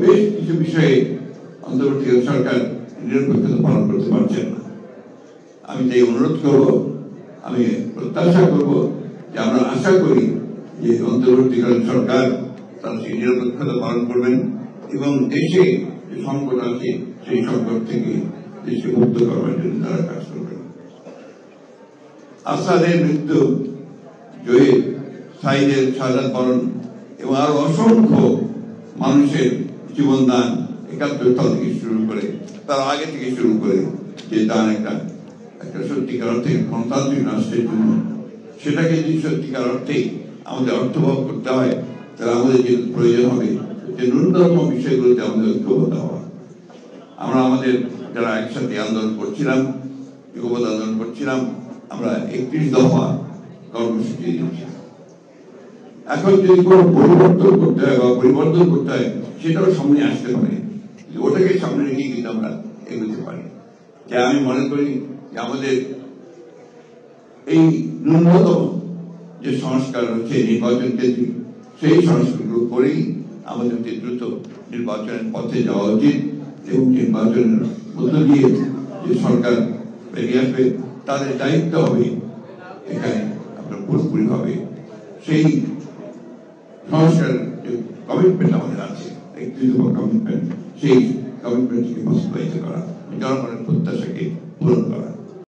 বেশ কিছু বিষয়ে অন্তর্বর্তীকালীন সরকার নিরপেক্ষতা পালন করতে পারছেন না। আমি তাই অনুরোধ করব, আমি প্রত্যাশা করব যে আমরা আশা করি যে অন্তর্বর্তীকালীন সরকার তার সেই নিরপেক্ষতা পালন করবেন এবং দেশে যে সংকট আছে সেই সংকট থেকে দেশকে মুক্ত করবার জন্য তারা কাজ করবেন। আসাদের মৃত্যু, জহির, সাইদের শাহাদাত বরণ এবং আরো অসংখ্য মানুষের জীবনদান ৭১ সাল থেকে শুরু করে তার আগে থেকে শুরু করে যে দান একটা সত্যিকার অর্থে গণতান্ত্রিক রাষ্ট্রের জন্য, সেটাকে যদি সত্যিকার অর্থে আমাদের অর্থবহ করতে হয় তাহলে আমাদের যে প্রয়োজন হবে যে ন্যূনতম বিষয়গুলোতে আমাদের ঐক্যবদ্ধ হওয়া। আমরা আমাদের যারা একসাথে আন্দোলন করছিলাম, ঐক্যবদ্ধ আন্দোলন করছিলাম, আমরা ৩১ দফা কর্মসূচি দিয়েছি। এখন যদি কোনো পরিবর্তন করতে হয় বা পরিবর্তন করতে হয় সেটাও সামনে আসতে পারে, ওটাকে সামনে রেখে কিন্তু আমরা এগোতে পারি। যা আমি মনে করি যে আমাদের এই ন্যূনতম যে সংস্কার হচ্ছে নির্বাচন কেন্দ্রিক, সেই সংস্কারগুলো করেই আমাদের দ্রুত নির্বাচনের পথে যাওয়া উচিত এবং নির্বাচনের মধ্য দিয়ে যে সরকার বেরিয়ে আসবে তাদের দায়িত্ব হবে এখানে আপনার পুরোপুরিভাবে সেই সংস্কার যে কমিটমেন্ট আমাদের আছে, একটি কমিটমেন্ট, সেই কমিটমেন্টকে বাস্তবায়িত করা, জনগণের প্রত্যাশাকে পূরণ করা।